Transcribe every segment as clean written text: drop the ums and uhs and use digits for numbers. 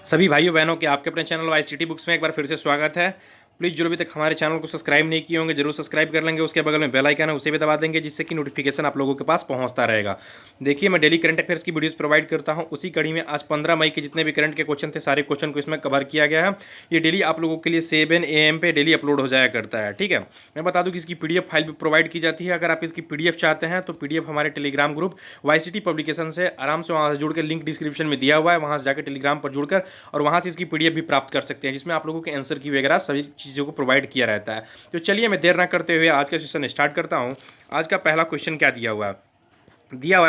सभी भाइयों बहनों के आपके अपने चैनल वाईएसटीटी बुक्स में एक बार फिर से स्वागत है। प्लीज़ जो अभी तक हमारे चैनल को सब्सक्राइब नहीं किए होंगे जरूर सब्सक्राइब कर लेंगे। उसके बगल में बेल आइकन है उसे भी दबा देंगे जिससे कि नोटिफिकेशन आप लोगों के पास पहुंचता रहेगा। देखिए मैं डेली करंट अफेयर्स की वीडियोस प्रोवाइड करता हूं। उसी कड़ी में आज 15 मई के जितने भी करंट के क्वेश्चन थे सारे क्वेश्चन को इसमें कवर किया गया है। ये डेली आप लोगों के लिए 7 AM पे डेली अपलोड हो जाया करता है। ठीक है, मैं बता दूँ कि इसकी PDF फाइल भी प्रोवाइड की जाती है। अगर आप इसकी PDF चाहते हैं तो PDF हमारे टेलीग्राम ग्रुप वाईसीटी पब्लिकेशन से आराम से वहाँ से जुड़ के लिंक डिस्क्रिप्शन में दिया हुआ है, वहाँ से जाकर टेलीग्राम पर जुड़कर और वहाँ से इसकी PDF भी प्राप्त कर सकते हैं जिसमें आप लोगों के आंसर की वगैरह सभी चीज़ों को प्रोवाइड किया रहता है। तो चलिए मैं देर ना करते हुए आज का सेशन स्टार्ट करता हूँ। आज का पहला क्वेश्चन क्या दिया हुआ है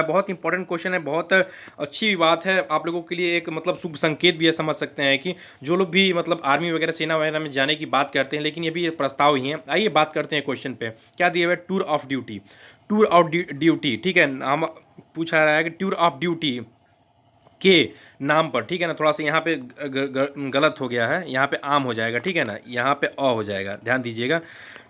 बहुत इंपॉर्टेंट क्वेश्चन है, बहुत अच्छी बात है आप लोगों के लिए, एक मतलब शुभ संकेत भी है। समझ सकते हैं कि जो लोग भी मतलब आर्मी वगैरह सेना वगैरह में जाने की बात करते हैं, लेकिन ये भी प्रस्ताव ही है। आइए बात करते हैं क्वेश्चन पे। क्या दिया हुआ है? Tour of duty. Tour of duty, ठीक है, नाम पूछा रहा है कि टूर ऑफ ड्यूटी के नाम पर, ठीक है ना। थोड़ा सा यहाँ पे गलत हो गया है, यहाँ पे आम हो जाएगा, ठीक है ना, यहाँ पे अ हो जाएगा, ध्यान दीजिएगा।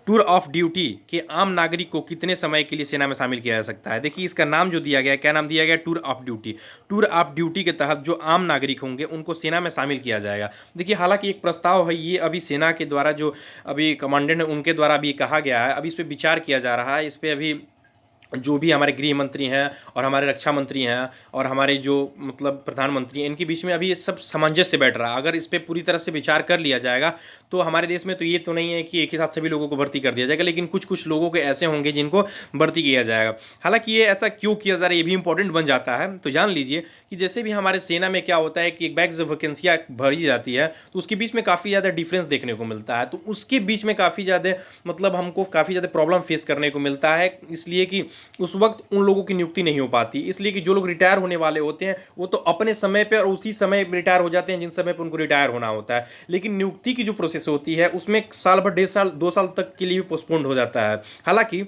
टूर ऑफ ड्यूटी के आम नागरिक को कितने समय के लिए सेना में शामिल किया जा सकता है? देखिए इसका नाम जो दिया गया है, क्या नाम दिया गया? Tour of duty. Tour of duty के तहत जो आम नागरिक होंगे उनको सेना में शामिल किया जाएगा। देखिए हालांकि एक प्रस्ताव है, ये अभी सेना के द्वारा जो अभी कमांडेंट है उनके द्वारा अभी कहा गया है, अभी इस पर विचार किया जा रहा है। इस पर अभी जो भी हमारे गृह मंत्री हैं और हमारे रक्षा मंत्री हैं और हमारे जो मतलब प्रधानमंत्री हैं, इनके बीच में अभी ये सब सामंजस्य बैठ रहा है। अगर इस पर पूरी तरह से विचार कर लिया जाएगा तो हमारे देश में तो ये तो नहीं है कि एक ही साथ सभी लोगों को भर्ती कर दिया जाएगा, लेकिन कुछ कुछ लोगों के ऐसे होंगे जिनको भर्ती किया जाएगा। हालांकि ये ऐसा क्यों किया जा रहा है ये भी इंपॉर्टेंट बन जाता है। तो जान लीजिए कि जैसे भी हमारे सेना में क्या होता है कि एक बैग जब वैकेंसियाँ भरी जाती है तो उसके बीच में काफ़ी ज़्यादा डिफरेंस देखने को मिलता है। तो उसके बीच में काफ़ी ज़्यादा मतलब हमको काफ़ी ज़्यादा प्रॉब्लम फेस करने को मिलता है, इसलिए कि उस वक्त उन लोगों की नियुक्ति नहीं हो पाती। इसलिए कि जो लोग रिटायर होने वाले होते हैं वो तो अपने समय पे और उसी समय रिटायर हो जाते हैं जिन समय पे उनको रिटायर होना होता है, लेकिन नियुक्ति की जो प्रोसेस होती है उसमें साल भर, 1.5 साल, 2 साल तक के लिए भी पोस्टपोन्ड हो जाता है। हालांकि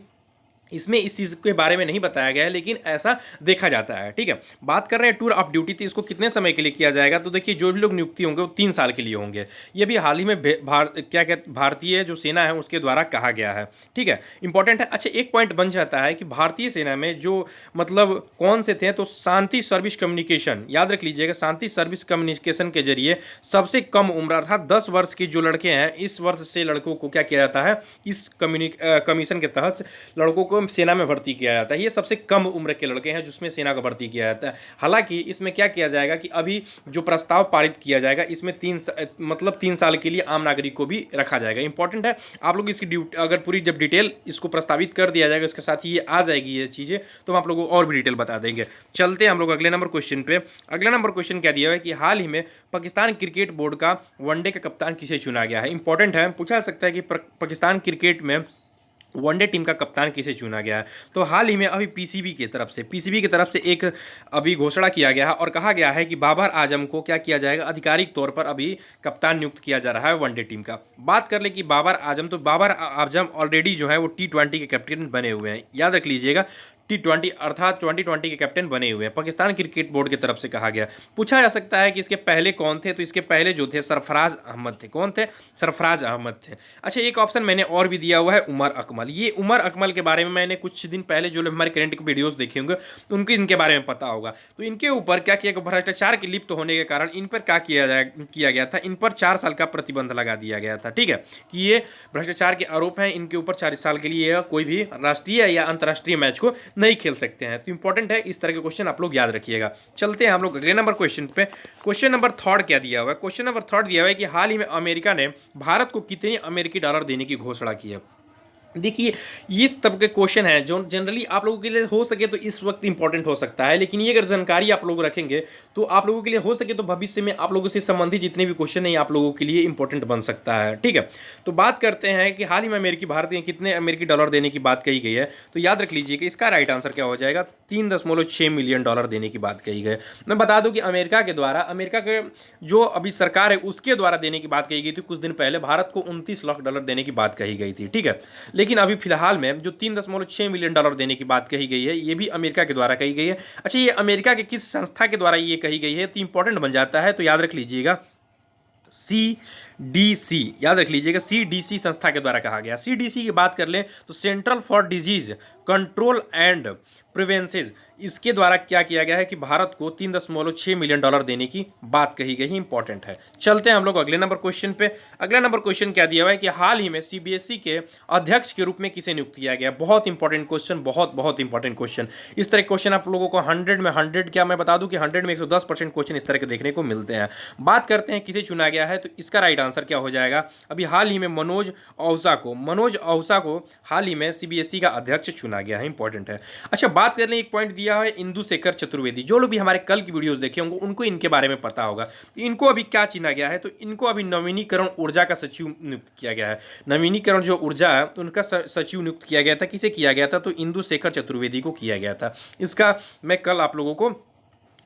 इसमें इस चीज़ के बारे में नहीं बताया गया है, लेकिन ऐसा देखा जाता है। ठीक है, बात कर रहे हैं टूर ऑफ ड्यूटी, तो इसको कितने समय के लिए किया जाएगा? तो देखिए जो भी लोग नियुक्ति होंगे वो 3 साल के लिए होंगे। ये भी हाल ही में भारतीय जो सेना है उसके द्वारा कहा गया है। ठीक है, इंपॉर्टेंट है। अच्छा, एक पॉइंट बन जाता है कि भारतीय सेना में जो मतलब कौन से थे, तो शांति सर्विस कम्युनिकेशन, याद रख लीजिएगा, शांति सर्विस कम्युनिकेशन के जरिए सबसे कम उम्र अर्थात 10 वर्ष के जो लड़के हैं, इस वर्ष से लड़कों को क्या किया जाता है, इस कमीशन के तहत लड़कों को सेना में भर्ती किया जाता है। ये सबसे कम उम्र के लड़के हैं जिसमें सेना का भर्ती किया जाता है। हालांकि इसमें क्या किया जाएगा कि अभी जो प्रस्ताव पारित किया जाएगा इसमें 3 साल के लिए आम नागरिक को भी रखा जाएगा। इंपॉर्टेंट है, आप लोग इसकी ड्यूटी अगर पूरी जब डिटेल इसको प्रस्तावित कर दिया जाएगा, इसके साथ ही ये आ जाएगी ये चीज़ें, तो हम आप लोगों को और भी डिटेल बता देंगे। चलते हैं हम लोग अगले नंबर क्वेश्चन पे। अगला नंबर क्वेश्चन क्या दिया हुआ है कि हाल ही में पाकिस्तान क्रिकेट बोर्ड का वनडे का कप्तान किसे चुना गया है? इंपॉर्टेंट है, पूछा जा सकता है कि पाकिस्तान क्रिकेट में वनडे टीम का कप्तान किसे चुना गया है? तो हाल ही में अभी पीसीबी की तरफ से एक अभी घोषणा किया गया है और कहा गया है कि बाबर आजम को क्या किया जाएगा, आधिकारिक तौर पर अभी कप्तान नियुक्त किया जा रहा है वनडे टीम का। बात कर ले कि बाबर आजम, तो बाबर आजम ऑलरेडी जो है वो T20 के कैप्टन बने हुए हैं, याद रख लीजिएगा, T20 अर्थात 2020 के कैप्टन बने हुए हैं, पाकिस्तान क्रिकेट बोर्ड की तरफ से कहा गया। पूछा जा सकता है कि इसके पहले कौन थे, तो इसके पहले जो थे सरफराज अहमद थे। कौन थे? सरफराज अहमद थे। अच्छा, एक ऑप्शन मैंने और भी दिया हुआ है, उमर अकमल। ये उमर अकमल के बारे में मैंने कुछ दिन पहले जो लोग हमारे करंट के वीडियोस देखे होंगे तो उनको इनके बारे में पता होगा। तो इनके ऊपर क्या किया गया, भ्रष्टाचार की लिप्त होने के कारण इन पर क्या किया गया था, इन पर 4 साल का प्रतिबंध लगा दिया गया था। ठीक है, कि ये भ्रष्टाचार के आरोप हैं, इनके ऊपर 4 साल के लिए कोई भी राष्ट्रीय या अंतर्राष्ट्रीय मैच को नहीं खेल सकते हैं। तो इंपॉर्टेंट है, इस तरह के क्वेश्चन आप लोग याद रखिएगा। चलते हैं हम लोग अगले नंबर क्वेश्चन पे। क्वेश्चन नंबर 3 क्या दिया हुआ है? क्वेश्चन नंबर 3 दिया हुआ है कि हाल ही में अमेरिका ने भारत को कितने अमेरिकी डॉलर देने की घोषणा की है। देखिए इस तब के क्वेश्चन है जो जनरली आप लोगों के लिए हो सके तो इस वक्त इंपॉर्टेंट हो सकता है, लेकिन ये अगर जानकारी आप लोग रखेंगे तो आप लोगों के लिए हो सके तो भविष्य में आप लोगों से संबंधित जितने भी क्वेश्चन है आप लोगों के लिए इंपॉर्टेंट बन सकता है। ठीक है, तो बात करते हैं कि हाल ही में अमेरिकी भारत ने कितने अमेरिकी डॉलर देने की बात कही गई है। तो याद रख लीजिए कि इसका राइट आंसर क्या हो जाएगा, 3.6 मिलियन डॉलर देने की बात कही गई। मैं बता दूं कि अमेरिका के जो अभी सरकार है उसके द्वारा देने की बात कही गई थी। कुछ दिन पहले भारत को 29 लाख डॉलर देने की बात कही गई थी। ठीक है, लेकिन अभी फिलहाल में जो 3.6 मिलियन डॉलर देने की बात कही गई है ये भी अमेरिका के द्वारा कही गई है। अच्छा, ये अमेरिका के किस संस्था के द्वारा ये कही गई है तो इंपॉर्टेंट बन जाता है, तो याद रख लीजिएगा CDC, याद रख लीजिएगा CDC संस्था के द्वारा कहा गया। CDC की बात कर लें तो central for disease control and preventions, इसके द्वारा क्या किया गया है कि भारत को $3.6 मिलियन देने की बात कही गई है, इंपॉर्टेंट है। चलते हैं हम लोग अगले नंबर क्वेश्चन पे। अगला नंबर क्वेश्चन क्या दिया हुआ है कि हाल ही में सीबीएसई के अध्यक्ष के रूप में किसे नियुक्त किया गया। बहुत इंपॉर्टेंट क्वेश्चन, बहुत बहुत इंपॉर्टेंट क्वेश्चन। इस तरह क्वेश्चन आप लोगों को 100 में 100 क्या मैं बता दूं कि 100 में 110% क्वेश्चन इस तरह के देखने को मिलते हैं। बात करते हैं किसे चुना गया है, तो इसका राइट आंसर क्या हो जाएगा। अभी हाल ही में मनोज औसा को हाल ही में सीबीएसई का अध्यक्ष चुना गया है, इंपॉर्टेंट है। अच्छा, बात कर लें, एक पॉइंट दिया है इंदु शेखर चतुर्वेदी। जो लोग भी हमारे कल की वीडियोस देखे होंगे उनको इनके बारे में पता होगा। इनको अभी क्या चुना गया है, तो इनको अभी नवीनीकरण ऊर्जा का सचिव नियुक्त किया गया है। नवीनीकरण जो ऊर्जा है उनका सचिव नियुक्त किया गया था। किसे किया गया था, तो इंदु शेखर चतुर्वेदी को किया गया था। इसका मैं कल आप लोगों को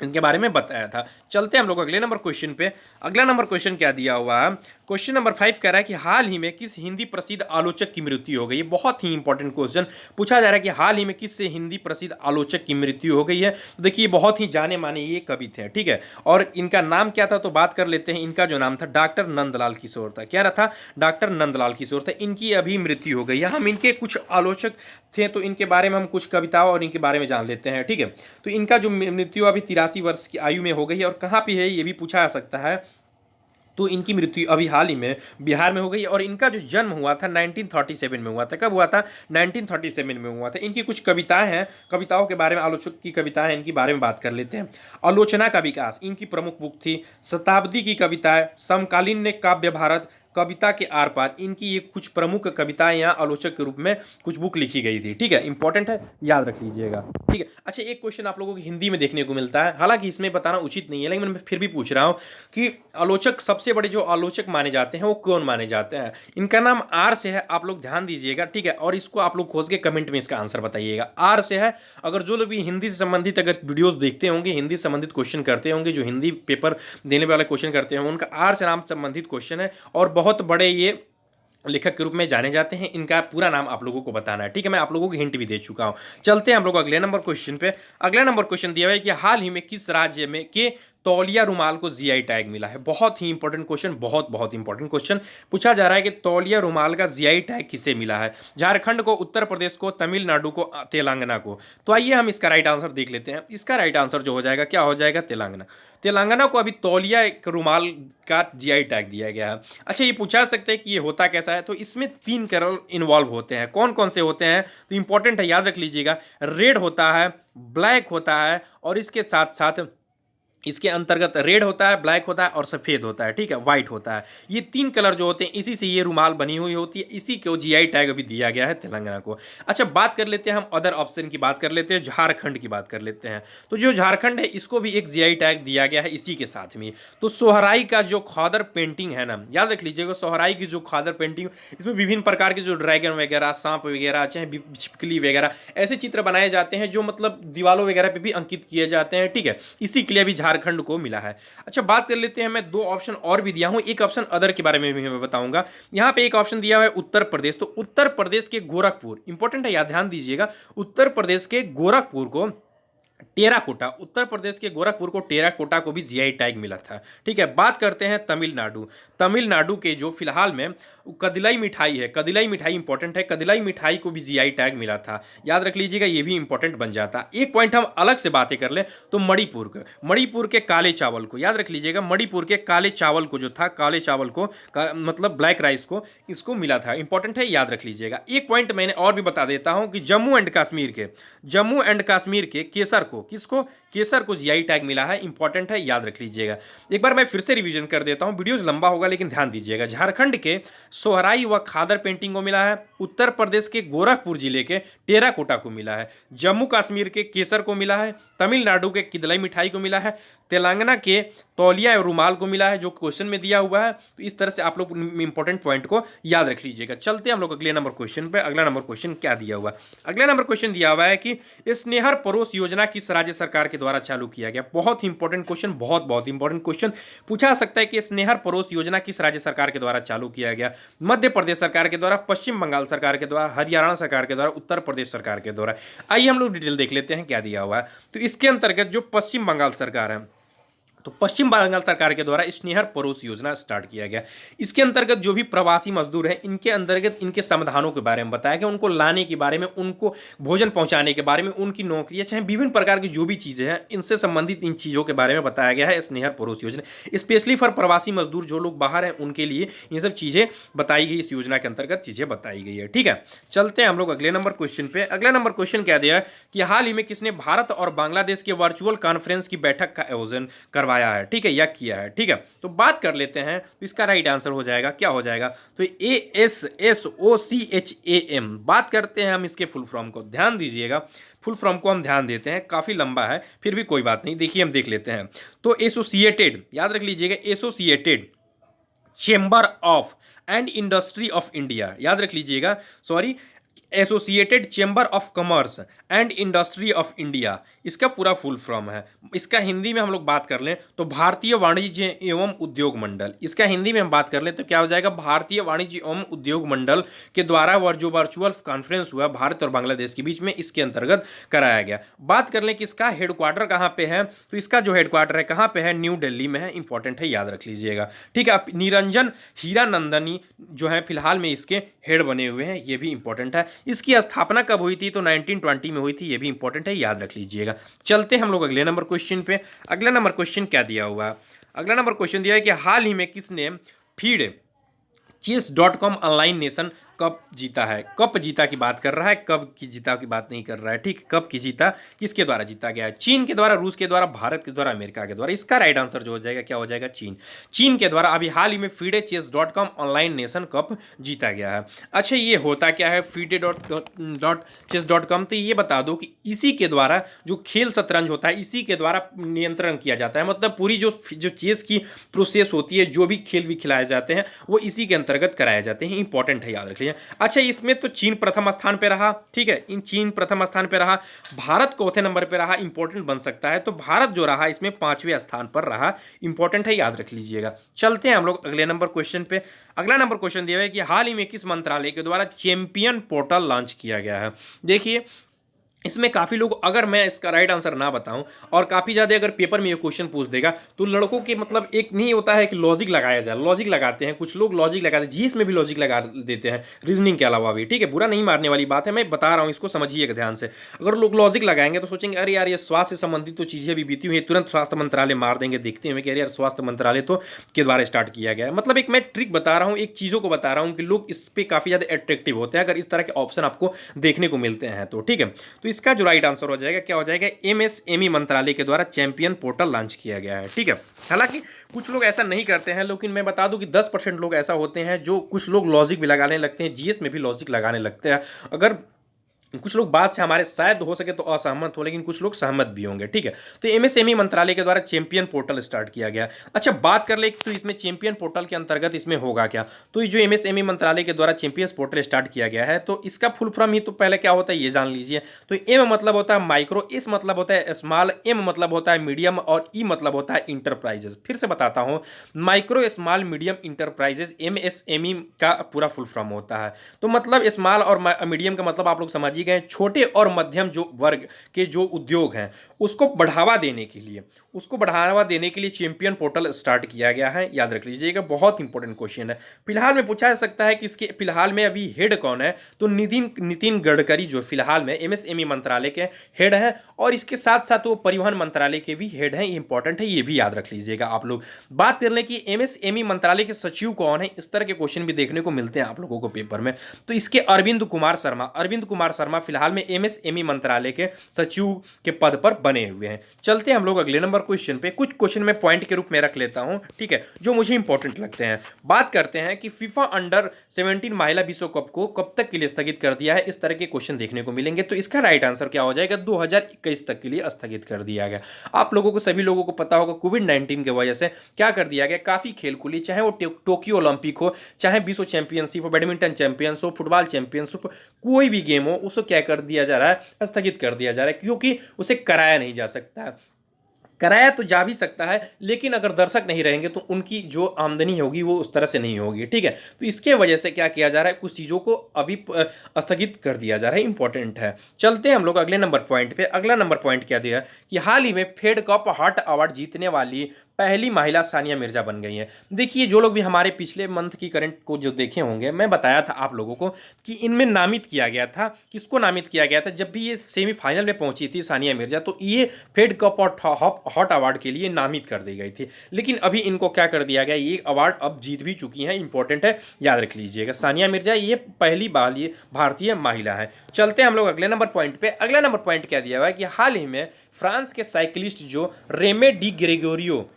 इनके बारे में बताया था। चलते हैं हम लोग अगले नंबर क्वेश्चन पे। अगला नंबर क्वेश्चन क्या दिया हुआ है, क्वेश्चन नंबर 5 कह रहा है कि हाल ही में किस हिंदी प्रसिद्ध आलोचक की मृत्यु हो गई है। बहुत ही इंपॉर्टेंट क्वेश्चन पूछा जा रहा है कि हाल ही में किस से हिंदी प्रसिद्ध आलोचक की मृत्यु हो गई है। तो देखिए, बहुत ही जाने माने ये कवि थे, ठीक है, और इनका नाम क्या था, तो बात कर लेते हैं। इनका जो नाम था डॉक्टर नंदलाल किशोर था। क्या रहा था, डॉक्टर नंदलाल किशोर था। इनकी अभी मृत्यु हो गई है। हम इनके कुछ आलोचक थे तो इनके बारे में हम कुछ कविताओं और इनके बारे में जान लेते हैं, ठीक है। तो इनका जो मृत्यु अभी 83 वर्ष की आयु में हो गई है, और कहाँ पे है ये भी पूछा जा सकता है। तो इनकी मृत्यु अभी हाल ही में बिहार में हो गई, और इनका जो जन्म हुआ था 1937 में हुआ था। कब हुआ था, 1937 में हुआ था। इनकी कुछ कविताएं हैं, कविताओं के बारे में, आलोचक की कविताएं हैं, इनके बारे में बात कर लेते हैं। आलोचना का विकास इनकी प्रमुख बुक थी। शताब्दी की कविताएं, समकालीन ने काव्य भारत, कविता के आर पार, इनकी ये कुछ प्रमुख कविताएं यहाँ आलोचक के रूप में कुछ बुक लिखी गई थी, ठीक है, इंपॉर्टेंट है, याद रख लीजिएगा, ठीक है। अच्छा, एक क्वेश्चन आप लोगों को हिंदी में देखने को मिलता है, हालांकि इसमें बताना उचित नहीं है, लेकिन मैं फिर भी पूछ रहा हूं कि आलोचक, सबसे बड़े जो आलोचक माने जाते हैं वो कौन माने जाते हैं। इनका नाम आर से है, आप लोग ध्यान दीजिएगा, ठीक है, और इसको आप लोग खोज के कमेंट में इसका आंसर बताइएगा। आर से है। अगर जो लोग भी हिंदी से संबंधित अगर वीडियोस देखते होंगे, हिंदी से संबंधित क्वेश्चन करते होंगे, जो हिंदी पेपर देने वाले क्वेश्चन करते होंगे, उनका आर से नाम संबंधित क्वेश्चन है, और बहुत बड़े ये लेखक के रूप में जाने जाते हैं। इनका पूरा नाम आप लोगों को बताना है, ठीक है, मैं आप लोगों को हिंट भी दे चुका हूं। चलते हैं हम लोग अगले नंबर क्वेश्चन पे। अगला नंबर क्वेश्चन दिया हुआ है कि हाल ही में किस राज्य में के तौलिया रुमाल को जीआई टैग मिला है। बहुत ही इंपॉर्टेंट क्वेश्चन, बहुत बहुत इंपॉर्टेंट क्वेश्चन पूछा जा रहा है कि तौलिया रुमाल का जीआई टैग किसे मिला है। झारखंड को, उत्तर प्रदेश को, तमिलनाडु को, तेलंगाना को। तो आइए हम इसका राइट आंसर देख लेते हैं। इसका राइट आंसर जो हो जाएगा, क्या हो जाएगा, तेलंगाना। तेलंगाना को अभी तौलिया एक रुमाल का जीआई टैग दिया गया है। अच्छा, ये पूछा सकते हैं कि ये होता कैसा है, तो इसमें 3 कलर इन्वॉल्व होते हैं। कौन कौन से होते हैं, तो इंपॉर्टेंट है, याद रख लीजिएगा। रेड होता है, ब्लैक होता है, और इसके साथ साथ इसके अंतर्गत रेड होता है, ब्लैक होता है, और सफ़ेद होता है, ठीक है, व्हाइट होता है। ये 3 कलर जो होते हैं, इसी से ये रुमाल बनी हुई होती है। इसी को जीआई टैग अभी दिया गया है तेलंगाना को। अच्छा, बात कर लेते हैं हम अदर ऑप्शन की, बात कर लेते हैं, झारखंड की बात कर लेते हैं। तो जो झारखंड है, इसको भी एक जीआई टैग दिया गया है इसी के साथ में। तो सोहराई का जो खादर पेंटिंग है ना, याद रख लीजिएगा, सोहराई की जो खादर पेंटिंग, इसमें विभिन्न प्रकार के जो ड्रैगन वगैरह, सांप वगैरह, चाहे छिपकली वगैरह, ऐसे चित्र बनाए जाते हैं जो मतलब दीवारों वगैरह पे भी अंकित किए जाते हैं, ठीक है, इसी के लिए भी झारखंड को मिला है। अच्छा, बात कर लेते हैं, मैं 2 ऑप्शन और भी दिया हूं, एक ऑप्शन अदर के बारे में भी मैं बताऊंगा। यहां पे एक ऑप्शन दिया हुआ है उत्तर प्रदेश। तो उत्तर प्रदेश के गोरखपुर, इंपॉर्टेंट है, याद ध्यान दीजिएगा, उत्तर प्रदेश के गोरखपुर को टेराकोटा, उत्तर प्रदेश के गोरखपुर को टेराकोटा को भी जीआई टैग मिला था, ठीक है। बात करते हैं तमिलनाडु। तमिलनाडु के जो फिलहाल में कदिलाई मिठाई है, कदिलाई मिठाई इंपॉर्टेंट है, कदिलाई मिठाई को भी जीआई टैग मिला था, याद रख लीजिएगा, ये भी इंपॉर्टेंट बन जाता। एक पॉइंट हम अलग से बातें कर ले तो मणिपुर के काले चावल को, याद रख लीजिएगा, मणिपुर के काले चावल को जो था, काले चावल को मतलब ब्लैक राइस को, इसको मिला था, इंपॉर्टेंट है, याद रख लीजिएगा। एक पॉइंट मैंने और भी बता देता हूं कि जम्मू एंड कश्मीर के केसर को, किसको, केसर को जीआई टैग मिला है, इंपॉर्टेंट है, याद रख लीजिएगा। एक बार मैं फिर से रिवीजन कर देता हूं, वीडियोस लंबा होगा लेकिन ध्यान दीजिएगा। झारखंड के सोहराई व खादर पेंटिंग को मिला है, उत्तर प्रदेश के गोरखपुर जिले के टेराकोटा को मिला है, जम्मू कश्मीर के केसर को मिला है, तमिलनाडु के किदलाई मिठाई को मिला है, तेलंगाना के तौलिया रुमाल को मिला है, जो क्वेश्चन में दिया हुआ है। तो इस तरह से आप लोग इंपॉर्टेंट पॉइंट को याद रख लीजिएगा। चलते हैं हम लोग अगले नंबर क्वेश्चन पे। अगला नंबर क्वेश्चन क्या दिया हुआ है, अगला नंबर क्वेश्चन दिया हुआ है कि स्नेहर परोस योजना किस राज्य सरकार के द्वारा चालू किया गया। बहुत ही इंपॉर्टेंट क्वेश्चन, बहुत बहुत इंपॉर्टेंट क्वेश्चन पूछा सकता है कि स्नेहर परोस योजना किस राज्य सरकार के द्वारा चालू किया गया। मध्य प्रदेश सरकार के द्वारा, पश्चिम बंगाल सरकार के द्वारा, हरियाणा सरकार के द्वारा, उत्तर प्रदेश सरकार के द्वारा। आइए हम लोग डिटेल देख लेते हैं क्या दिया हुआ है। तो इसके अंतर्गत जो पश्चिम बंगाल सरकार है, तो पश्चिम बंगाल सरकार के द्वारा स्नेहर परोस योजना स्टार्ट किया गया। इसके अंतर्गत जो भी प्रवासी मजदूर हैं इनके अंतर्गत इनके समाधानों के बारे में बताया गया, उनको लाने के बारे में, उनको भोजन पहुंचाने के बारे में, उनकी नौकरियां चाहे विभिन्न प्रकार की जो भी चीज़ें हैं इनसे संबंधित इन चीज़ों के बारे में बताया गया है स्नेहर परोस योजना। स्पेशली फॉर प्रवासी मजदूर जो लोग बाहर हैं उनके लिए ये सब चीज़ें बताई गई, इस योजना के अंतर्गत चीज़ें बताई गई है। ठीक है, चलते हैं हम लोग अगले नंबर क्वेश्चन पे। अगला नंबर क्वेश्चन क्या दिया है कि हाल ही में किसने भारत और बांग्लादेश के वर्चुअल कॉन्फ्रेंस की बैठक का आयोजन करवाया है, ठीक है, या किया है। ठीक है, तो बात कर लेते हैं, तो इसका राइट आंसर हो जाएगा, क्या हो जाएगा, तो ASSOCHAM। बात करते हैं हम इसके फुल फॉर्म को, ध्यान दीजिएगा, फुल फॉर्म को हम ध्यान देते हैं, काफ़ी लंबा है फिर भी कोई बात नहीं, देखिए हम देख लेते हैं। तो एसोसिएटेड, याद रख लीजिएगा, associated chamber of and industry of India, याद रख लीजिएगा, sorry, associated chamber of commerce and industry of India, इसका पूरा फुल फॉर्म है। इसका हिंदी में हम लोग बात कर लें तो भारतीय वाणिज्य एवं उद्योग मंडल, इसका हिंदी में हम बात कर लें तो क्या हो जाएगा, भारतीय वाणिज्य एवं उद्योग मंडल के द्वारा जो वर्चुअल कॉन्फ्रेंस हुआ भारत और बांग्लादेश के बीच में, इसके अंतर्गत कराया गया। बात कर लें कि इसका हेडक्वार्टर कहाँ पे है, तो इसका जो हेडक्वार्टर है कहाँ पे है, न्यू दिल्ली में है, इंपॉर्टेंट है, याद रख लीजिएगा। ठीक है, निरंजन हीरानंदनी जो है फिलहाल में इसके हेड बने हुए हैं, ये भी इंपॉर्टेंट है। इसकी स्थापना कब हुई थी, तो 1920 में हुई थी, ये भी इंपॉर्टेंट है, याद रख लीजिएगा। चलते हैं हम लोग अगले नंबर क्वेश्चन पे। अगला नंबर क्वेश्चन क्या दिया हुआ है, अगला नंबर क्वेश्चन दिया है कि हाल ही में किसने फीड chess.com ऑनलाइन नेशन कब जीता है, कब जीता की बात कर रहा है, कब की जीता की बात नहीं कर रहा है। ठीक, कब की जीता, किसके द्वारा जीता गया है, चीन के द्वारा, रूस के द्वारा, भारत के द्वारा, अमेरिका के द्वारा। इसका राइट आंसर जो हो जाएगा, क्या हो जाएगा, चीन, चीन के द्वारा अभी हाल ही में FIDE chess.com online nation cup जीता गया है। अच्छा, ये होता क्या है फीडे chess.com, तो ये बता दो कि इसी के द्वारा जो खेल शतरंज होता है इसी के द्वारा नियंत्रण किया जाता है, मतलब पूरी जो चेस की प्रोसेस होती है, जो भी खेल भी खिलाए जाते हैं वो इसी के अंतर्गत कराए जाते हैं, इंपॉर्टेंट है, याद रख लीजिए। अच्छा, इसमें तो चीन प्रथम स्थान पे रहा, ठीक है, इन चीन प्रथम स्थान पे रहा, भारत चौथे नंबर पे रहा, इंपॉर्टेंट बन सकता है, तो भारत जो रहा इसमें 5वें स्थान पर रहा, इंपॉर्टेंट है, याद रख लीजिएगा। चलते हैं हम लोग अगले नंबर क्वेश्चन पे। अगला नंबर क्वेश्चन दिया है कि हाल ही में किस मंत्रालय के द्वारा चैंपियन पोर्टल लॉन्च किया गया है। देखिए, इसमें काफ़ी लोग, अगर मैं इसका राइट आंसर ना बताऊं और काफ़ी ज़्यादा अगर पेपर में ये क्वेश्चन पूछ देगा तो लड़कों के मतलब एक नहीं होता है कि लॉजिक लगाया जाए, लॉजिक लगाते हैं कुछ लोग, लॉजिक लगाते हैं, जीएस में भी लॉजिक लगा देते हैं, रीजनिंग के अलावा भी। ठीक है, बुरा नहीं मारने वाली बात है, मैं बता रहा हूँ, इसको समझिएगा ध्यान से। अगर लोग लॉजिक लगाएंगे तो सोचेंगे अरे यार ये स्वास्थ्य से संबंधित तो चीज़ें भी बीती हुई है, तुरंत स्वास्थ्य मंत्रालय मार देंगे, देखते हैं कि अरे यार स्वास्थ्य मंत्रालय तो के द्वारा स्टार्ट किया गया है। मतलब एक मैं ट्रिक बता रहा हूँ, एक चीज़ों को बता रहा हूँ कि लोग इस पर काफ़ी ज़्यादा अट्रैक्टिव होते हैं अगर इस तरह के ऑप्शन आपको देखने को मिलते हैं तो। ठीक है, तो इसका जो राइट आंसर हो जाएगा, क्या हो जाएगा, एमएसएमई मंत्रालय के द्वारा चैंपियन पोर्टल लॉन्च किया गया है। ठीक है, हालांकि कुछ लोग ऐसा नहीं करते हैं, लेकिन मैं बता दूं कि 10% लोग ऐसा होते हैं जो कुछ लोग लॉजिक भी लगाने लगते हैं, जीएस में भी लॉजिक लगाने लगते हैं। अगर कुछ लोग बात से हमारे शायद हो सके तो असहमत हो, लेकिन कुछ लोग सहमत भी होंगे। ठीक है, तो एमएसएमई मंत्रालय के द्वारा चैंपियन पोर्टल स्टार्ट किया गया। अच्छा, बात कर ले तो इसमें चैंपियन पोर्टल के अंतर्गत इसमें होगा क्या, तो ये जो एमएसएमई मंत्रालय के द्वारा चैंपियंस पोर्टल स्टार्ट किया गया है तो इसका फुल फॉर्म ही तो पहले क्या होता है ये जान लीजिए। तो एम मतलब होता है माइक्रो, एस मतलब होता है स्मॉल, एम मतलब होता है मीडियम और ई मतलब होता है इंटरप्राइजेस। फिर से बताता हूँ, micro small medium enterprises MSME का पूरा फुल फॉर्म होता है। तो मतलब स्मॉल और मीडियम का मतलब आप लोग समझ ही गए, छोटे और मध्यम जो वर्ग के जो उद्योग हैं उसको बढ़ावा देने के लिए, उसको बढ़ावा देने के लिए चैंपियन पोर्टल स्टार्ट किया गया है, याद रख लीजिएगा, बहुत इंपॉर्टेंट क्वेश्चन है। फिलहाल में पूछा जा सकता है कि इसके फिलहाल में अभी हेड कौन है, तो नितिन गडकरी जो फिलहाल में एमएसएमई मंत्रालय के हेड है और इसके साथ साथ वो परिवहन मंत्रालय के भी हेड है, इंपॉर्टेंट है, ये भी याद रख लीजिएगा आप लोग। बात कर लें कि एमएसएमई मंत्रालय के सचिव कौन है, इस तरह के क्वेश्चन भी देखने को मिलते हैं आप लोगों को पेपर में, तो इसके अरविंद कुमार शर्मा फिलहाल में एमएसएमई मंत्रालय के सचिव के पद पर बने हुए हैं। चलते हैं हम लोग अगले नंबर क्वेश्चन पे, कुछ क्वेश्चन में पॉइंट के रूप में रख लेता हूं, ठीक है, जो मुझे इंपॉर्टेंट लगते हैं। बात करते हैं कि फीफा अंडर 17 महिला विश्व कप को कब तक के लिए स्थगित कर दिया है, इस तरह के क्वेश्चन देखने को मिलेंगे। तो इसका राइट आंसर क्या हो जाएगा, 2021 तक के लिए स्थगित कर दिया गया। आप लोगों को, सभी लोगों को पता होगा कोविड-19 की वजह से क्या कर दिया गया, काफी खेल को लिए, चाहे वो टोक्यो ओलंपिक हो, चाहे विश्व चैंपियनशिप हो, बैडमिंटन चैंपियनशिप हो, फुटबॉल चैंपियनशिप, कोई भी गेम हो, उसको क्या कर दिया जा रहा है, स्थगित कर दिया जा रहा है, क्योंकि उसे कराया नहीं जा सकता। कराया तो जा भी सकता है, लेकिन अगर दर्शक नहीं रहेंगे तो उनकी जो आमदनी होगी वो उस तरह से नहीं होगी। ठीक है, तो इसके वजह से क्या किया जा रहा है, कुछ चीज़ों को अभी स्थगित कर दिया जा रहा है, इंपॉर्टेंट है। चलते हैं हम लोग अगले नंबर पॉइंट पे। अगला नंबर पॉइंट क्या दिया कि हाल ही में फेड कप हॉट अवार्ड जीतने वाली पहली महिला सानिया मिर्जा बन गई हैं। देखिए जो लोग भी हमारे पिछले मंथ की करंट को जो देखे होंगे, मैं बताया था आप लोगों को कि इनमें नामित किया गया था, किसको नामित किया गया था, जब भी ये सेमीफाइनल में पहुंची थी सानिया मिर्जा, तो ये फेड कप और हॉट अवार्ड के लिए नामित कर दी गई थी। लेकिन अभी इनको क्या कर दिया गया, ये अवार्ड अब जीत भी चुकी हैं, इंपॉर्टेंट है, याद रख लीजिएगा। सानिया मिर्जा ये पहली भारतीय महिला है। चलते हैं हम लोग अगले नंबर पॉइंट पे। अगला नंबर पॉइंट क्या दिया हुआ है कि हाल ही में फ्रांस के साइकिलिस्ट जो रेमे डी ग्रेगोरियो,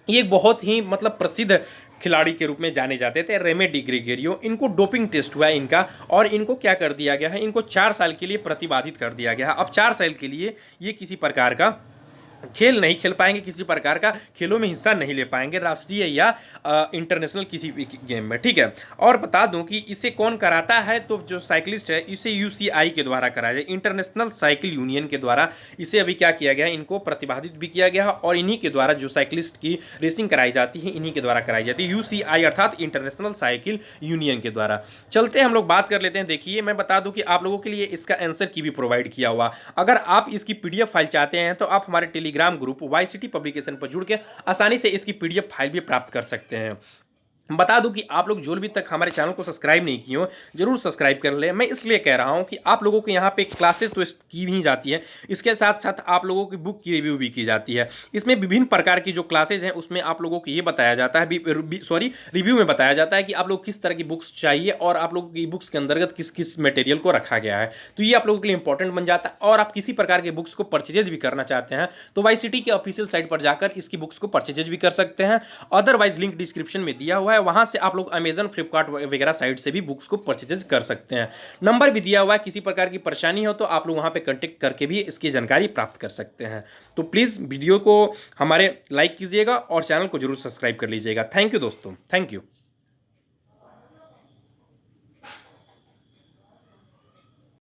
ये एक बहुत ही मतलब प्रसिद्ध खिलाड़ी के रूप में जाने जाते थे, रेमे डी ग्रेगोरियो, इनको डोपिंग टेस्ट हुआ है इनका, और इनको क्या कर दिया गया है, इनको 4 साल के लिए प्रतिबंधित कर दिया गया है। अब 4 साल के लिए ये किसी प्रकार का खेल नहीं खेल पाएंगे, किसी प्रकार का खेलों में हिस्सा नहीं ले पाएंगे, राष्ट्रीय या इंटरनेशनल किसी भी गेम में, ठीक है। और बता दूं कि इसे कौन कराता है, तो जो साइकिलिस्ट है इसे यूसीआई के द्वारा कराया जाए, इंटरनेशनल साइकिल यूनियन के द्वारा इसे अभी क्या किया गया है, इनको प्रतिबंधित भी किया गया है, और इन्हीं के द्वारा जो साइकिलिस्ट की रेसिंग कराई जाती है इन्हीं के द्वारा कराई जाती है, यूसीआई अर्थात इंटरनेशनल साइकिल यूनियन के द्वारा। चलते हैं हम लोग बात कर लेते हैं। देखिए मैं बता दूं कि आप लोगों के लिए इसका आंसर की भी प्रोवाइड किया हुआ, अगर आप इसकी पीडीएफ फाइल चाहते हैं तो आप हमारे टेलीग्राम ग्रुप वाईसीटी पब्लिकेशन पर जुड़ के आसानी से इसकी पीडीएफ फाइल भी प्राप्त कर सकते हैं। बता दूं कि आप लोग जो भी तक हमारे चैनल को सब्सक्राइब नहीं किए हो जरूर सब्सक्राइब कर ले। मैं इसलिए कह रहा हूं कि आप लोगों के यहाँ पे क्लासेस तो की भी जाती है, इसके साथ साथ आप लोगों की बुक की रिव्यू भी की जाती है। इसमें विभिन्न प्रकार की जो क्लासेज हैं उसमें आप लोगों को ये बताया जाता है, रिव्यू में बताया जाता है कि आप लोग किस तरह की बुक्स चाहिए और आप लोगों की बुक्स के अंतर्गत किस किस मटेरियल को रखा गया है, तो ये आप लोगों के लिए इंपॉर्टेंट बन जाता है। और आप किसी प्रकार के बुक्स को परचेज भी करना चाहते हैं तो वाईसीटी के ऑफिशियल साइट पर जाकर इसकी बुक्स को परचेज भी कर सकते हैं। अदरवाइज लिंक डिस्क्रिप्शन में दिया हुआ है, वहां से आप लोग अमेजन, फ्लिपकार्ट वगैरह साइट से भी बुक्स को परचेज कर सकते हैं। नंबर भी दिया हुआ है, किसी प्रकार की परेशानी हो तो आप लोग वहां पे कांटेक्ट करके भी इसकी जानकारी प्राप्त कर सकते हैं। तो प्लीज वीडियो को हमारे लाइक कीजिएगा और चैनल को जरूर सब्सक्राइब कर लीजिएगा। थैंक यू दोस्तों, थैंक यू।